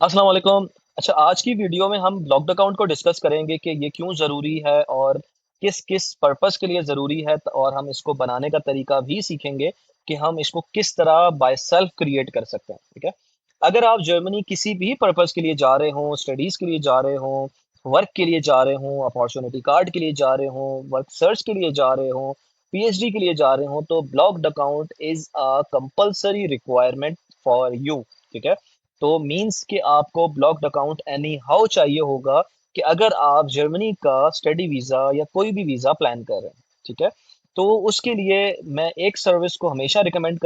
अस्सलाम वालेकुम। अच्छा, आज की वीडियो में हम ब्लॉक्ड अकाउंट को डिस्कस करेंगे कि ये क्यों ज़रूरी है और किस-किस पर्पज़ के लिए ज़रूरी है और हम इसको बनाने का तरीका भी सीखेंगे कि हम इसको किस तरह बाय सेल्फ क्रिएट कर सकते हैं, ठीक है? अगर आप जर्मनी किसी भी पर्पज़ के लिए जा रहे हों, स्टडीज़ के लिए जा रहे हों, वर्क के लिए जा रहे हों, अपॉर्च्युनिटी कार्ड के लिए जा रहे हों, वर्क सर्च के लिए जा रहे हों, पीएचडी के लिए जा रहे हों, तो blocked account is a compulsory requirement for you, ठीक है? तो मीन्स कि आपको ब्लॉक्ड अकाउंट एनी हाउ चाहिए होगा कि अगर आप जर्मनी का स्टडी वीज़ा या कोई भी वीज़ा प्लान कर रहे हैं, ठीक है? तो उसके लिए मैं एक सर्विस को हमेशा रिकमेंड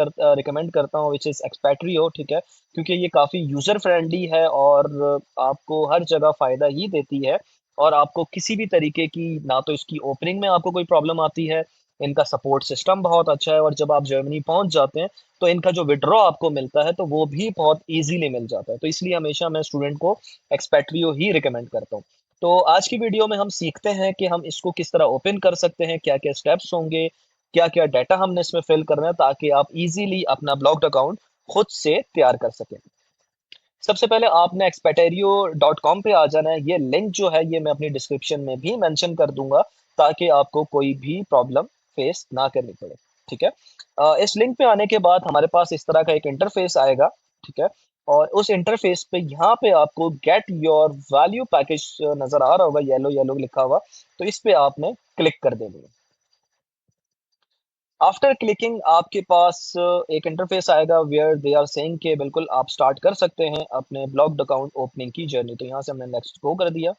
करता हूँ व्हिच इज़ एक्सपेट्रियो, ठीक है? क्योंकि ये काफ़ी यूज़र फ्रेंडली है और आपको हर जगह फ़ायदा ही देती है और आपको किसी भी तरीके की ना तो इसकी ओपनिंग में आपको कोई प्रॉब्लम आती है, इनका सपोर्ट सिस्टम बहुत अच्छा है और जब आप जर्मनी पहुँच जाते हैं तो इनका जो विथड्रॉ आपको मिलता है तो वो भी बहुत ईज़िली मिल जाता है। तो इसलिए हमेशा मैं स्टूडेंट को एक्सपेट्रियो ही रिकमेंड करता हूँ। तो आज की वीडियो में हम सीखते हैं कि हम इसको किस तरह ओपन कर सकते हैं, क्या-क्या स्टेप्स होंगे, क्या-क्या डाटा हमने इसमें फ़िल करना है ताकि आप ईज़िली अपना ब्लॉक्ड अकाउंट खुद से तैयार कर सकें। सबसे पहले आपने expatrio.com पे आ जाना है। ये लिंक जो है ये मैं अपनी डिस्क्रिप्शन में भी मेंशन कर दूँगा ताकि आपको कोई भी प्रॉब्लम फेस ना करनी पड़े, ठीक है? इस लिंक पे आने के बाद हमारे पास इस तरह का एक इंटरफ़ेस आएगा, ठीक है? और उस इंटरफ़ेस पे यहाँ पे आपको गेट योर वैल्यू पैकेज नज़र आ रहा होगा येलो येलो लिखा हुआ, तो इस पे आपने क्लिक कर देनी है। आफ्टर क्लिकिंग आपके पास एक इंटरफेस आएगा वेयर दे आर सेइंग कि बिल्कुल आप स्टार्ट कर सकते हैं अपने ब्लॉक्ड अकाउंट ओपनिंग की जर्नी। तो यहाँ से हमने नेक्स्ट गो कर दिया।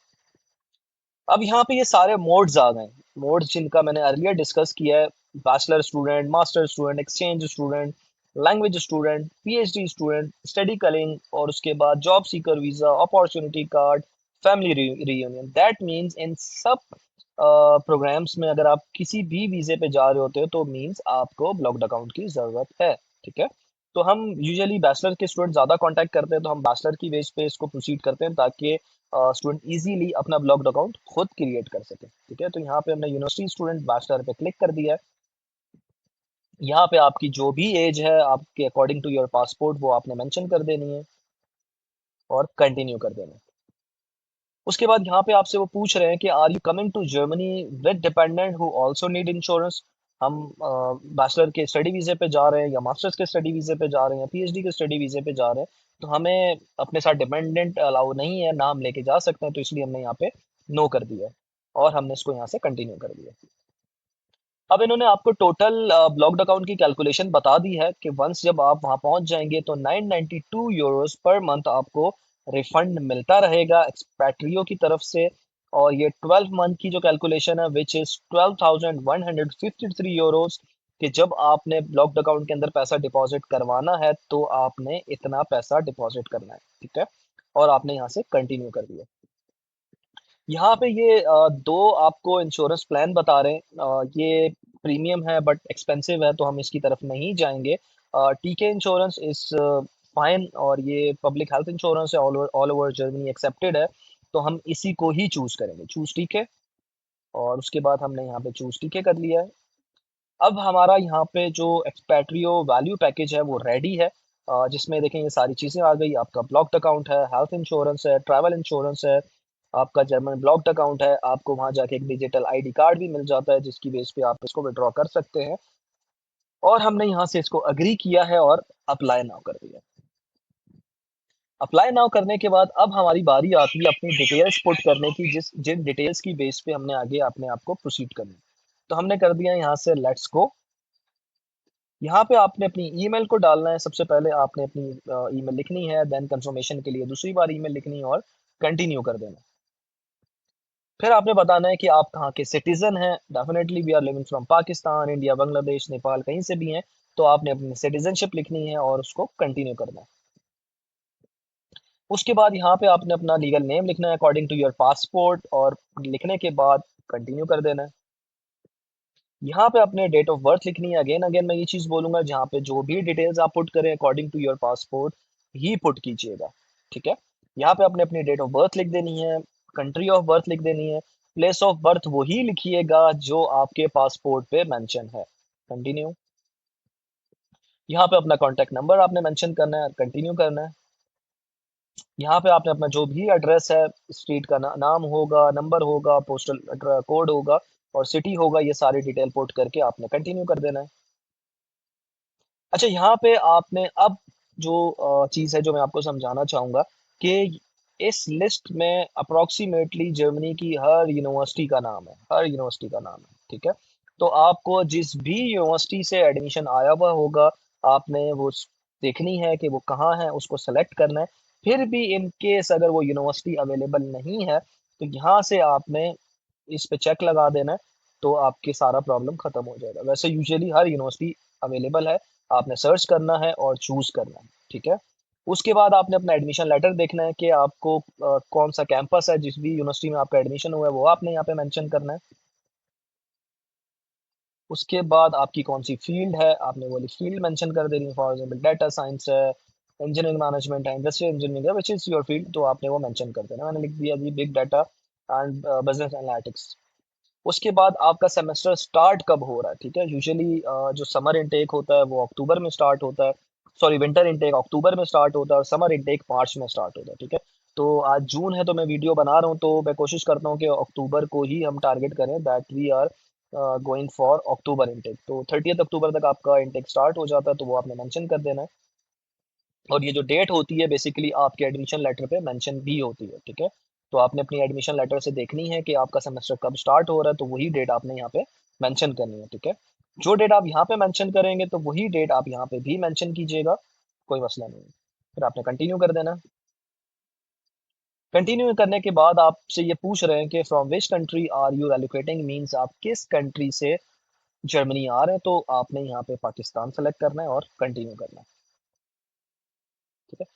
अब यहाँ पे ये सारे मोड्स आ गए। मोड्स जिनका मैंने अर्लियर डिस्कस किया है, bachelor student, master student, exchange student, language student, PhD student, study कलिंग और उसके बाद job seeker visa, opportunity card, family reunion. That means इन सब प्रोग्राम्स में अगर आप किसी भी वीज़े पे जा रहे होते हो तो मीन्स आपको ब्लॉक्ड अकाउंट की ज़रूरत है, ठीक है? तो हम यूजुअली बैचलर के स्टूडेंट ज़्यादा कॉन्टैक्ट करते हैं तो हम बैचलर की बेस पे इसको प्रोसीड करते हैं ताकि स्टूडेंट इजीली अपना ब्लॉक्ड अकाउंट खुद क्रिएट कर सके, ठीक है? तो यहाँ पे हमने यूनिवर्सिटी स्टूडेंट बैचलर पे क्लिक कर दिया है। यहाँ पे आपकी जो भी एज है आपके अकॉर्डिंग टू योर पासपोर्ट वो आपने मेंशन कर देनी है और कंटिन्यू कर देना है। उसके बाद यहाँ पे आपसे वो पूछ रहे हैं कि are you coming to Germany with dependent who also need insurance. हम बैचलर के स्टडी वीज़े पे जा रहे हैं या मास्टर्स के स्टडी वीज़े पे जा रहे हैं, पीएचडी के स्टडी वीज़े पे जा रहे हैं, तो हमें अपने साथ डिपेंडेंट अलाउ नहीं है, ना हम लेके जा सकते हैं, तो इसलिए हमने यहाँ पे नो कर दिया है और हमने इसको यहाँ से कंटिन्यू कर दिया। अब इन्होंने आपको टोटल ब्लॉक्ड अकाउंट की कैलकुलेशन बता दी है कि वंस जब आप वहाँ पहुँच जाएँगे तो 992 यूरोज़ पर मंथ आपको रिफंड मिलता रहेगा एक्सपैट्रियो की तरफ से और ये 12 मंथ की जो कैलकुलेशन है व्हिच इज़ 12,153 यूरोज़ कि जब आपने ब्लॉक्ड अकाउंट के अंदर पैसा डिपॉज़िट करवाना है तो आपने इतना पैसा डिपॉज़िट करना है, ठीक है? और आपने यहाँ से कंटिन्यू कर दिया। यहाँ पे ये 2 आपको इंश्योरेंस प्लान बता रहे हैं। ये प्रीमियम है बट एक्सपेंसिव है तो हम इसकी तरफ नहीं जाएँगे। टीके इंश्योरेंस इज़ फाइन और ये पब्लिक हेल्थ इंश्योरेंस है ऑल ओवर जर्मनी एक्सेप्टेड है, तो हम इसी को ही चूज़ करेंगे। चूज़ टीके और उसके बाद हमने यहाँ पे चूज़ टीके कर लिया है। अब हमारा यहाँ पे जो एक्सपैट्रियो वैल्यू पैकेज है वो रेडी है जिसमें देखें ये सारी चीज़ें आ गई। आपका ब्लॉक्ड अकाउंट है, हेल्थ इंश्योरेंस है, ट्रैवल इंश्योरेंस है, आपका जर्मन ब्लॉक्ड अकाउंट है, आपको वहाँ जाके एक डिजिटल आईडी कार्ड भी मिल जाता है जिसकी बेस पे आप इसको विड्रॉ कर सकते हैं और हमने यहाँ से इसको एग्री किया है और अप्लाई नाउ कर दिया। अप्लाई नाउ करने के बाद अब हमारी बारी आती है अपनी डिटेल्स पुट करने की जिन डिटेल्स की बेस पे हमने आगे अपने आप को प्रोसीड करना है। तो हमने कर दिया यहाँ से लेट्स गो। यहाँ पे आपने अपनी ईमेल को डालना है। सबसे पहले आपने अपनी ईमेल लिखनी है, देन कंफर्मेशन के लिए दूसरी बार ईमेल लिखनी है और कंटिन्यू कर देना। फिर आपने बताना है कि आप कहाँ के सिटीजन हैं। Definitely we are living from Pakistan, India, Bangladesh, Nepal कहीं से भी हैं, तो आपने अपनी सिटीजनशिप लिखनी है और उसको कंटिन्यू करना है। उसके बाद यहाँ पे आपने अपना लीगल नेम लिखना है अकॉर्डिंग टू योर पासपोर्ट और लिखने के बाद कंटिन्यू कर देना है। यहाँ पे अपने डेट ऑफ बर्थ लिखनी है। अगेन अगेन मैं ये चीज़ बोलूँगा जहाँ पे जो भी डिटेल्स आप पुट करें अकॉर्डिंग टू योर पासपोर्ट ही पुट कीजिएगा, ठीक है? यहाँ पे आपने अपनी डेट ऑफ बर्थ लिख देनी है, कंट्री ऑफ बर्थ लिख देनी है, प्लेस ऑफ बर्थ वही लिखिएगा जो आपके पासपोर्ट पे मेंशन है। कंटिन्यू। यहाँ पे अपना कॉन्टैक्ट नंबर आपने मेंशन करना है, कंटिन्यू करना है। यहाँ पे आपने अपना जो भी एड्रेस है, स्ट्रीट का नाम होगा, नंबर होगा, पोस्टल कोड होगा और सिटी होगा, ये सारी डिटेल पुट करके आपने कंटिन्यू कर देना है। अच्छा, यहाँ पे आपने अब जो चीज़ है जो मैं आपको समझाना चाहूँगा कि इस लिस्ट में अप्रॉक्सीमेटली जर्मनी की हर यूनिवर्सिटी का नाम है, हर यूनिवर्सिटी का नाम है, ठीक है? तो आपको जिस भी यूनिवर्सिटी से एडमिशन आया हुआ होगा, आपने वो देखनी है कि वो कहाँ है, उसको सेलेक्ट करना है। फिर भी इन केस अगर वो यूनिवर्सिटी अवेलेबल नहीं है, तो यहाँ से आपने इस पे चेक लगा देना है, तो आपके सारा प्रॉब्लम खत्म हो जाएगा। वैसे यूजुअली हर यूनिवर्सिटी अवेलेबल है, आपने सर्च करना है और चूज़ करना है, ठीक है? उसके बाद आपने अपना एडमिशन लेटर देखना है कि आपको कौन-सा कैंपस है, जिस भी यूनिवर्सिटी में आपका एडमिशन हुआ है, वो आपने यहाँ पे मेंशन करना है। उसके बाद आपकी कौन-सी फ़ील्ड है, आपने वो वाली फ़ील्ड मेंशन कर देनी है। फॉर एग्ज़ाम्पल डाटा साइंस है, इंजीनियरिंग मैनेजमेंट है, इंडस्ट्रियल इंजीनियरिंग है, व्हिच इज़ योर फ़ील्ड, तो आपने वो मेंशन कर देना है। मैंने लिख दिया जी big data and business analytics. उसके बाद आपका सेमेस्टर स्टार्ट कब हो रहा है, ठीक है? यूजुअली जो समर इनटेक होता है वो अक्टूबर में स्टार्ट होता है। सॉरी, विंटर इनटेक अक्टूबर में स्टार्ट होता है और समर इनटेक मार्च में स्टार्ट होता है, ठीक है? तो आज जून है तो मैं वीडियो बना रहा हूँ, तो मैं कोशिश करता हूँ कि अक्टूबर को ही हम टारगेट करें, that we are going for October intake. तो 30th अक्टूबर तक आपका इनटेक स्टार्ट हो जाता है, तो वो आपने मेंशन कर देना है। और ये जो डेट होती है बेसिकली आपके एडमिशन लेटर पे मेंशन भी होती है, ठीक है? तो आपने अपनी एडमिशन लेटर से देखनी है कि आपका सेमेस्टर कब स्टार्ट हो रहा है, तो वही डेट आपने यहाँ पे मेंशन करनी है, ठीक है? जो डेट आप यहाँ पे मेंशन करेंगे, तो वही डेट आप यहाँ पे भी मेंशन कीजिएगा, कोई मसला नहीं है। फिर आपने कंटिन्यू कर देना। कंटिन्यू करने के बाद आपसे ये पूछ रहे हैं कि from which country are you allocating, means आप किस कंट्री से जर्मनी आ रहे हैं, तो आपने यहाँ पे पाकिस्तान सेलेक्ट करना है और कंटिन्यू करना है, ठीक है?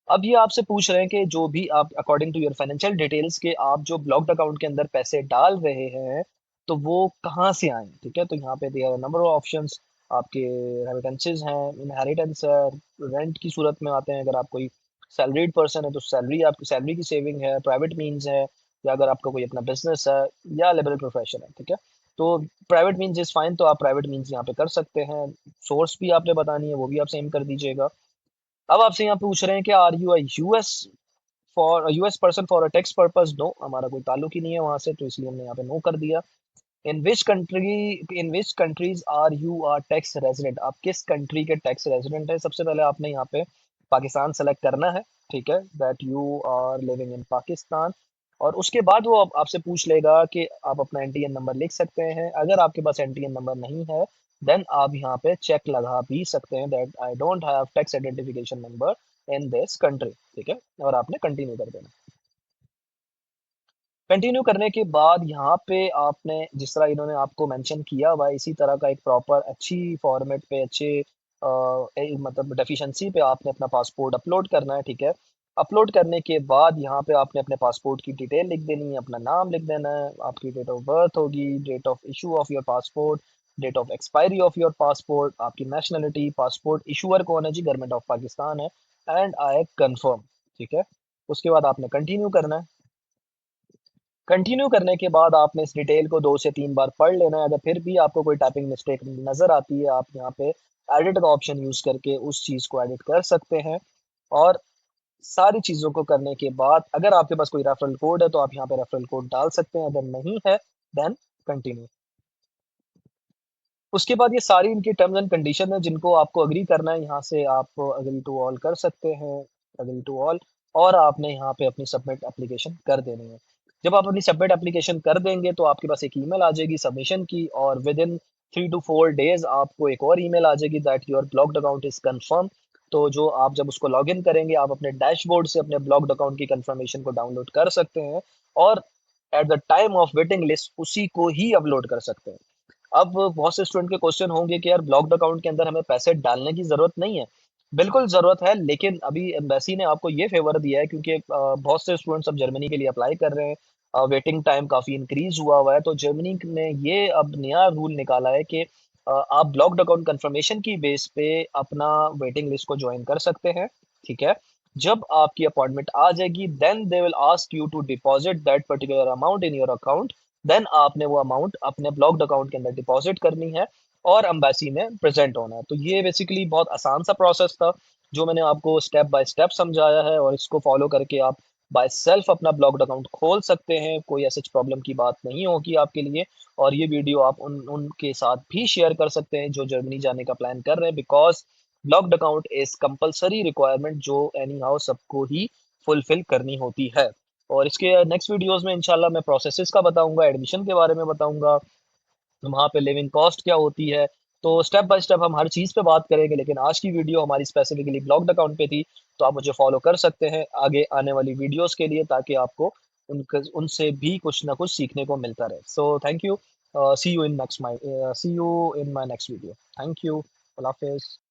अब ये आपसे पूछ रहे हैं कि जो भी आप according to your financial details के आप जो ब्लॉक्ड अकाउंट के अंदर पैसे डाल रहे हैं, तो वो कहाँ से आए, ठीक है? तो यहाँ पे there are number of options. आपके रेमिटेंसेस हैं, इनहेरिटेंस है, रेंट की सूरत में आते हैं। अगर आप कोई सैलरीड पर्सन है तो सैलरी, आपकी सैलरी की सेविंग है, प्राइवेट मीन्स है, या अगर आपका कोई अपना बिजनेस है या लिबरल प्रोफेशन है, ठीक है? तो प्राइवेट मीन्स इज फाइन, तो आप प्राइवेट मीन्स यहाँ पे कर सकते हैं। सोर्स भी आपने बतानी है, वो भी आप सेम कर दीजिएगा। अब आपसे यहाँ पूछ रहे हैं कि are you US for US person for a tax purpose. No, हमारा कोई ताल्लुक ही नहीं है वहां से, तो इसलिए हमने यहाँ पे नो कर दिया। In which countries are you are tax resident, आप किस कंट्री के टैक्स रेजिडेंट है? सबसे पहले आपने यहाँ पे पाकिस्तान सेलेक्ट करना है, ठीक है? That you are living in Pakistan. और उसके बाद वो आपसे पूछ लेगा कि आप अपना एनटीएन नंबर लिख सकते हैं। अगर आपके पास एनटीएन नंबर नहीं है, देन आप यहाँ पे चेक लगा भी सकते हैं that I don't have tax identification number in this country, ठीक है? और आपने कंटिन्यू कर देना। कंटिन्यू करने के बाद यहाँ पे आपने जिस तरह इन्होंने आपको मेंशन किया हुआ है, इसी तरह का एक प्रॉपर अच्छी फॉर्मेट पे अच्छे मतलब डेफिशिएंसी पे आपने अपना पासपोर्ट अपलोड करना है, ठीक है? अपलोड करने के बाद यहाँ पे आपने अपने पासपोर्ट की डिटेल लिख देनी है, अपना नाम लिख देना है, आपकी डेट ऑफ बर्थ होगी, date of issue of your passport, date of expiry of your passport, आपकी नेशनलिटी, पासपोर्ट इशूअर कौन है जी, गवर्नमेंट ऑफ पाकिस्तान है, एंड आई कंफर्म, ठीक है? उसके बाद आपने कंटिन्यू करना है। कंटिन्यू करने के बाद आपने इस डिटेल को 2 से 3 बार पढ़ लेना है। अगर फिर भी आपको कोई टाइपिंग मिस्टेक नज़र आती है, आप यहाँ पे एडिट का ऑप्शन यूज़ करके उस चीज़ को एडिट कर सकते हैं। और सारी चीज़ों को करने के बाद अगर आपके पास कोई रेफरल कोड है, तो आप यहाँ पे रेफरल कोड डाल सकते हैं, अगर नहीं है, देन कंटिन्यू। उसके बाद ये सारी इनकी टर्म्स एंड कंडीशन है जिनको आपको एग्री करना है, यहाँ से आप एग्री टू ऑल कर सकते हैं, एग्री टू ऑल। और आपने यहाँ पे अपनी सबमिट एप्लीकेशन कर देनी है। जब आप अपनी सबमिट एप्लीकेशन कर देंगे, तो आपके पास एक ईमेल आ जाएगी सबमिशन की, और विद इन 3 to 4 डेज आपको एक और ईमेल आ जाएगी that your blocked account is confirm. तो जो आप जब उसको लॉग इन करेंगे, आप अपने डैशबोर्ड से अपने ब्लॉक्ड अकाउंट की कंफर्मेशन को डाउनलोड कर सकते हैं, और at the time of waiting list उसी को ही अपलोड कर सकते हैं। अब बहुत से स्टूडेंट के क्वेश्चन होंगे कि यार ब्लॉक्ड अकाउंट के अंदर हमें पैसे डालने की ज़रूरत नहीं है। बिल्कुल ज़रूरत है, लेकिन अभी एम्बेसी ने आपको ये फ़ेवर दिया है क्योंकि बहुत से स्टूडेंट्स अब जर्मनी के लिए अप्लाई कर रहे हैं। वेटिंग टाइम काफ़ी इंक्रीज़ हुआ हुआ है, तो जर्मनी ने ये अब नया रूल निकाला है कि आप ब्लॉक्ड अकाउंट कंफर्मेशन की बेस पे अपना वेटिंग लिस्ट को जॉइन कर सकते हैं, ठीक है? जब आपकी अपॉइंटमेंट आ जाएगी, then they will ask you to deposit that particular amount in your account. Then आपने वो अमाउंट अपने ब्लॉक्ड अकाउंट के अंदर डिपॉजिट करनी है और एम्बेसी में प्रेजेंट होना है। तो ये बेसिकली बहुत आसान सा प्रोसेस था जो मैंने आपको स्टेप बाय स्टेप समझाया है और इसको फ़ॉलो करके आप बाय सेल्फ अपना ब्लॉग्ड अकाउंट खोल सकते हैं। कोई ऐसी प्रॉब्लम की बात नहीं होगी आपके लिए और ये वीडियो आप उनके साथ भी शेयर कर सकते हैं जो जर्मनी जाने का प्लान कर रहे हैं because blogged account is compulsory requirement जो एनी हाउ सबको ही फुलफिल करनी होती है। और इसके नेक्स्ट वीडियोज़ में इंशाल्लाह मैं प्रोसेसेस का बताऊँगा, एडमिशन के बारे में बताऊँगा, वहाँ पे लिविंग कॉस्ट क्या होती है। तो स्टेप बाय स्टेप हम हर चीज़ पे बात करेंगे, लेकिन आज की वीडियो हमारी स्पेसिफिकली ब्लॉग्ड अकाउंट पे थी, तो आप मुझे फ़ॉलो कर सकते हैं आगे आने वाली वीडियोज़ के लिए ताकि आपको उनसे भी कुछ ना कुछ सीखने को मिलता रहे। So thank you, see you in my next video. Thank you. अल्लाह हाफ़िज़।